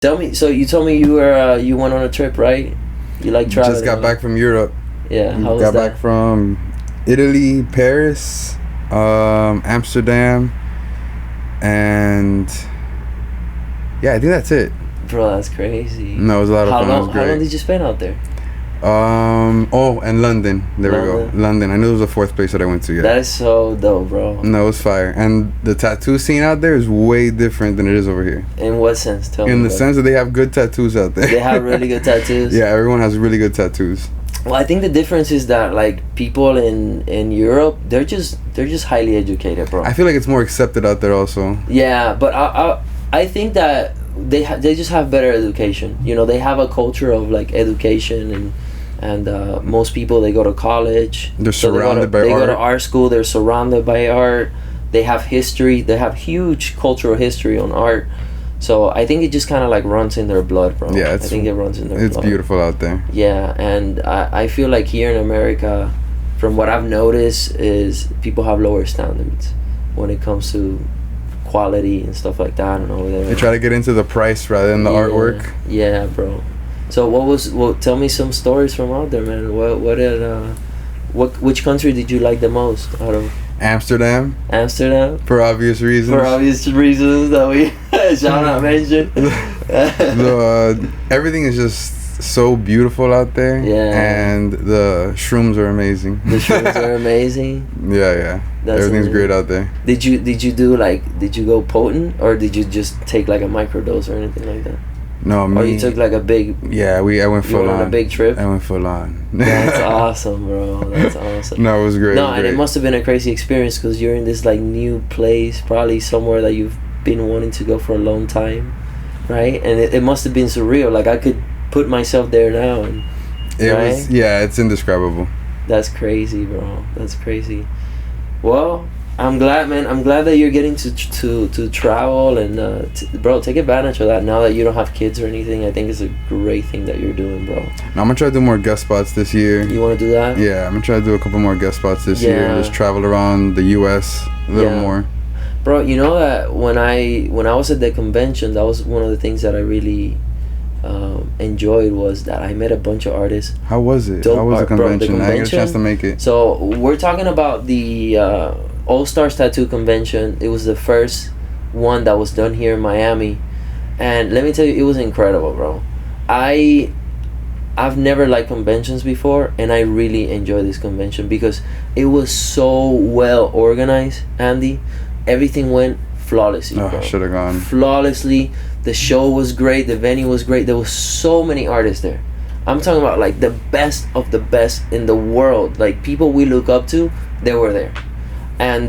Tell me. So you told me you were you went on a trip, right? You like traveling. Just got back from Europe. Yeah. How was got that? back from Italy, Paris, Amsterdam, and yeah, I think that's it. Bro, that's crazy. No, it was a lot of fun. It was How long great. did you spend out there? And London. There we go. London. I knew it was the fourth place that I went to. Yeah. That is so dope, bro. No, it was fire. And the tattoo scene out there is way different than it is over here. In what sense? Tell me. In the sense that they have good tattoos out there. They have really good tattoos. Yeah, everyone has really good tattoos. Well, I think the difference is that like people in Europe, they're just highly educated, bro. I feel like it's more accepted out there also. Yeah, but I think that they just have better education. You know, they have a culture of like education and most people, they go to college. They're surrounded by art. They go to art school. They're surrounded by art. They have history. They have huge cultural history on art. So I think it just kind of like runs in their blood, bro. Yeah, I think it runs in their blood. It's beautiful out there. Yeah, and I feel like here in America, from what I've noticed, is people have lower standards when it comes to quality and stuff like that. I don't know. They try to get into the price rather than the artwork. Yeah, bro. So tell me some stories from out there, man. Which country did you like the most out of? Amsterdam. Amsterdam. For obvious reasons. For obvious reasons that we shall not mention. Everything is just so beautiful out there. Yeah. And the shrooms are amazing. The shrooms are amazing. Yeah. Everything's great out there. Did you go potent, or did you just take like a microdose or anything like that? No, Or you took like a big... Yeah, I went full on. You went on a big trip? I went full on. That's awesome, bro. That's awesome. No, it was great. No, and it must have been a crazy experience because you're in this like new place, probably somewhere that you've been wanting to go for a long time, right? And it must have been surreal. Like I could put myself there now. And, it's indescribable. That's crazy, bro. That's crazy. Well, I'm glad, man. I'm glad that you're getting to travel and bro, take advantage of that now that you don't have kids or anything. I think it's a great thing that you're doing, bro. Now, I'm gonna try to do more guest spots this year. You want to do that? Yeah, I'm gonna try to do a couple more guest spots this year. Just travel around the U.S. a little more. Bro, you know that when I was at the convention, that was one of the things that I really enjoyed, was that I met a bunch of artists. How was it? How was the convention? I didn't get a chance to make it. So we're talking about the All Stars Tattoo Convention. It was the first one that was done here in Miami, and let me tell you, it was incredible, bro. I've never liked conventions before, and I really enjoyed this convention because it was so well organized, Andy. Everything went flawlessly. I should have gone. Flawlessly. The show was great. The venue was great. There was so many artists there. I'm talking about like the best of the best in the world. Like people we look up to, they were there. And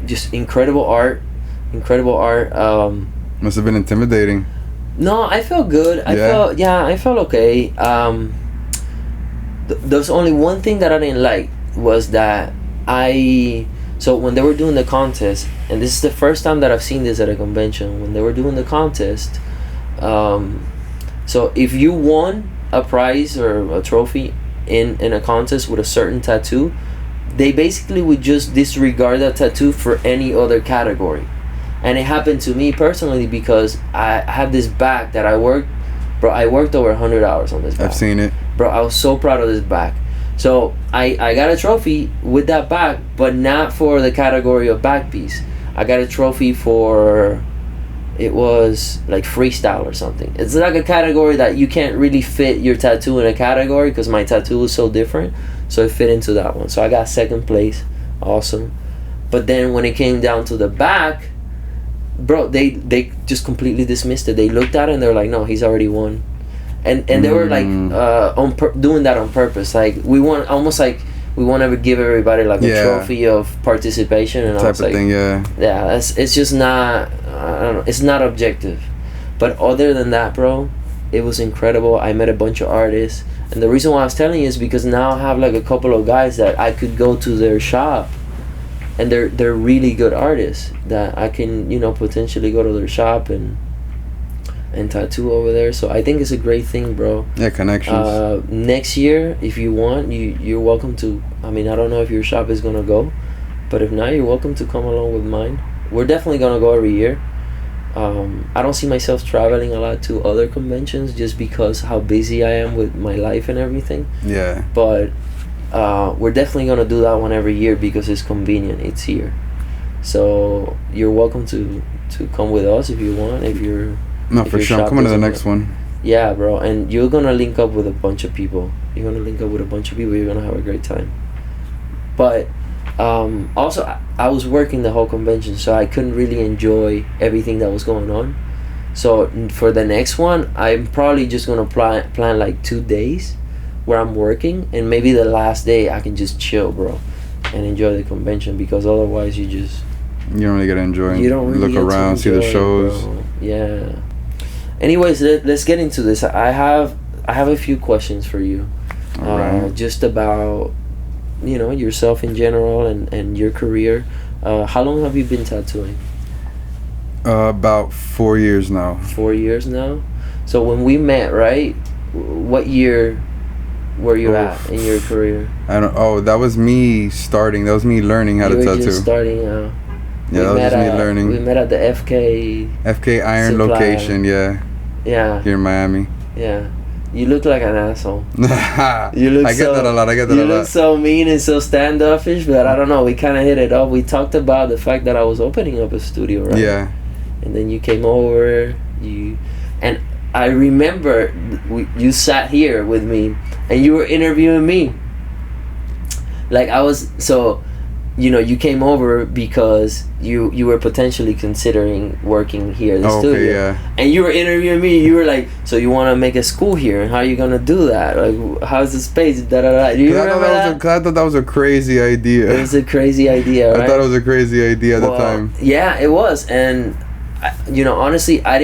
just incredible art. Must have been intimidating. No, I felt good. I felt okay. There's only one thing that I didn't like, was that so when they were doing the contest, and this is the first time that I've seen this at a convention, when they were doing the contest, so if you won a prize or a trophy in a contest with a certain tattoo, they basically would just disregard that tattoo for any other category. And it happened to me personally because I had this back that I worked over 100 hours on this back. I've seen it. Bro, I was so proud of this back. So I got a trophy with that back, but not for the category of back piece. I got a trophy for, it was like freestyle or something. It's like a category that you can't really fit your tattoo in a category because my tattoo is so different. So it fit into that one. So I got second place. Awesome. But then when it came down to the back, bro, they just completely dismissed it. They looked at it and they were like, no, he's already won. And they were like doing that on purpose. Like we want to give everybody like a trophy of participation and type of thing. Yeah, it's just not, I don't know, it's not objective. But other than that, bro, it was incredible. I met a bunch of artists, and the reason why I was telling you is because now I have like a couple of guys that I could go to their shop, and they're really good artists that I can potentially go to their shop and tattoo over there. So I think it's a great thing, bro. Yeah, connections. Next year, if you want, you're welcome to. I mean, I don't know if your shop is gonna go, but if not, you're welcome to come along with mine. We're definitely gonna go every year, I don't see myself traveling a lot to other conventions just because how busy I am with my life and everything. Yeah. But we're definitely gonna do that one every year because it's convenient. It's here, so you're welcome to come with us if you want. No, for sure. I'm coming to the next one. Yeah, bro, and you're gonna link up with a bunch of people. You're gonna have a great time. But also, I was working the whole convention, so I couldn't really enjoy everything that was going on. So for the next one, I'm probably just gonna plan like 2 days where I'm working, and maybe the last day I can just chill, bro, and enjoy the convention, because otherwise you don't really get to enjoy. You don't really look around, see the shows. Bro. Yeah. Anyways, let's get into this. I have a few questions for you, just about yourself in general and your career. How long have you been tattooing? About 4 years now. 4 years now. So when we met, right? What year were you at in your career? I don't. Oh, that was me starting. That was me learning how to tattoo. Just starting out. Yeah, that was just me learning. We met at the FK Iron supply. Location. Yeah. Yeah. Here in Miami. Yeah. You look like an asshole. I get that a lot. You look so mean and so standoffish, but I don't know. We kind of hit it off. We talked about the fact that I was opening up a studio, right? Yeah. And then you came over. And I remember you sat here with me, and you were interviewing me. Like you came over because you were potentially considering working here in the studio. Yeah. And you were interviewing me. You were like, so you want to make a school here, and how are you gonna do that? Like, how's the space? Do you remember that? I thought that was a crazy idea. It was a crazy idea, right? I thought it was a crazy idea at the time. Yeah, it was. And honestly, I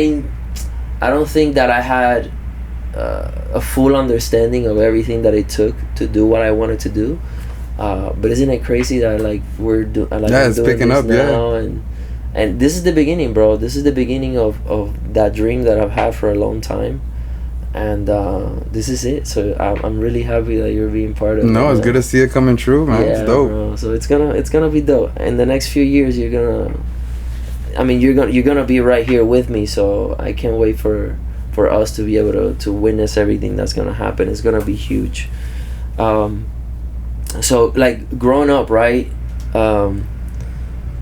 don't think that I had a full understanding of everything that it took to do what I wanted to do. But isn't it crazy that it's picking up now, and this is the beginning, bro. This is the beginning of that dream that I've had for a long time, and this is it. So I'm really happy that you're being part of it. No, it's good to see it coming true, man. Yeah, it's dope. Bro. So it's gonna be dope. In the next few years, you're gonna be right here with me. So I can't wait for us to be able to witness everything that's gonna happen. It's gonna be huge. So like growing up, right?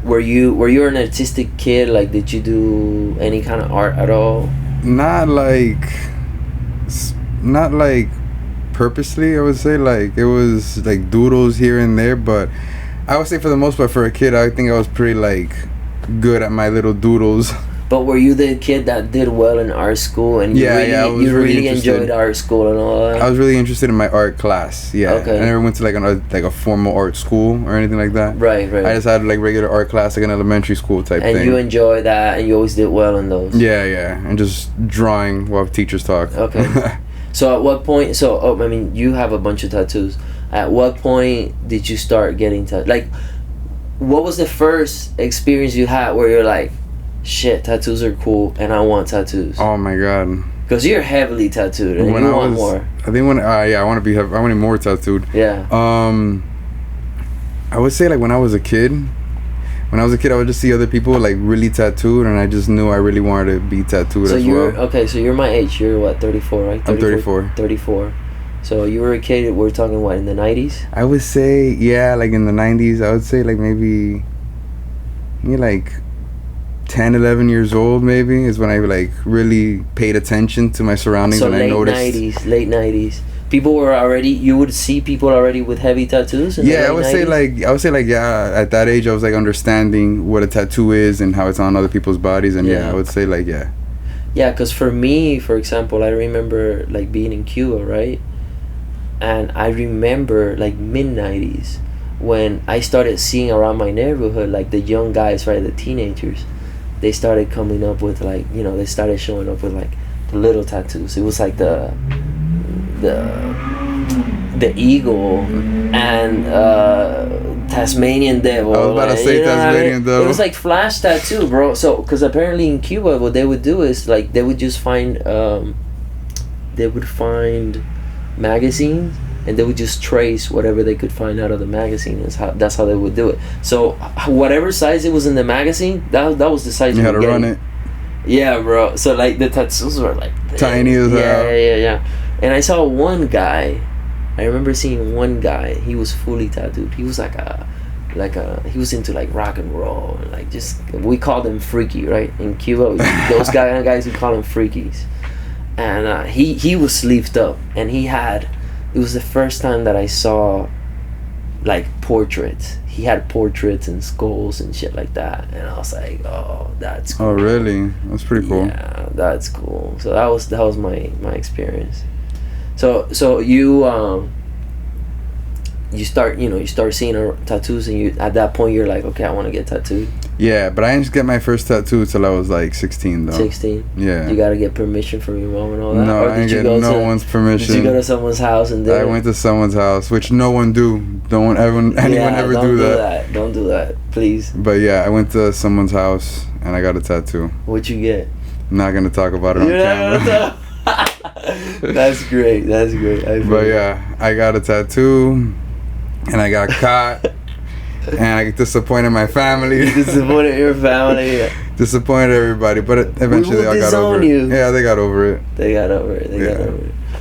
Were you an artistic kid? Like, did you do any kind of art at all? Not like purposely. I would say like it was like doodles here and there, but I would say for the most part, for a kid, I think I was pretty like good at my little doodles. But were you the kid that did well in art school, and you really enjoyed art school and all that? I was really interested in my art class. Yeah. Okay. I never went to like a formal art school or anything like that. Right. I just had like regular art class, like an elementary school type thing. And you enjoyed that, and you always did well in those. Yeah, and just drawing while teachers talk. Okay. So at what point? You have a bunch of tattoos. At what point did you start getting tattoos? Like, what was the first experience you had where you're like, shit, tattoos are cool, and I want tattoos? Oh my god. Because you're heavily tattooed, and you want more. I think I wanted more tattooed. Yeah. I would say like when I was a kid, I would just see other people like really tattooed, and I just knew I really wanted to be tattooed as well. Okay, so you're my age. You're what, 34, right? 34. 34. So you were a kid, we're talking what, in the 90s? I would say, yeah, like in the 90s. I would say like maybe like 10, 11 years old maybe is when I like really paid attention to my surroundings, and I noticed. Late 90s. You would see people already with heavy tattoos? I would say like at that age I was like understanding what a tattoo is and how it's on other people's bodies, and I would say like yeah. Yeah, because for me, for example, I remember like being in Cuba, right? And I remember like mid-90s when I started seeing around my neighborhood like the young guys, right, the teenagers, they started coming up with like, they started showing up with like the little tattoos. It was like the eagle and Tasmanian devil. I was about to say Tasmanian devil. It was like flash tattoo, bro. So because apparently in Cuba what they would do is like they would just find magazines, and they would just trace whatever they could find out of the magazine. That's how they would do it. So whatever size it was in the magazine, that was the size you had to run it. Yeah, bro. So like the tattoos were like Tiny as hell. Yeah. And I saw one guy. I remember seeing one guy. He was fully tattooed. He was he was into like rock and roll and like just, we called him freaky, right? In Cuba, those guys we call them freakies. And he was sleeved up, and it was the first time that I saw like portraits. He had portraits and skulls and shit like that, and I was like, oh, that's cool. Oh, really? That's pretty cool. Yeah, that's cool. So that was my experience. So you start seeing tattoos, and you at that point you're like, okay, I want to get tattooed. Yeah, but I didn't get my first tattoo till I was like 16 though. 16. Yeah. You gotta get permission from your mom and all that. No, or I didn't get no one's permission. Did you go to someone's house and I went to someone's house, which no one do. Anyone ever do that. Don't do that, please. But yeah, I went to someone's house and I got a tattoo. What'd you get? I'm not gonna talk about it on camera. That's great. But yeah, I got a tattoo, and I got caught, and I disappointed my family. You disappointed your family. Disappointed everybody, but eventually I got over it. You. Yeah, they got over it. They got over it.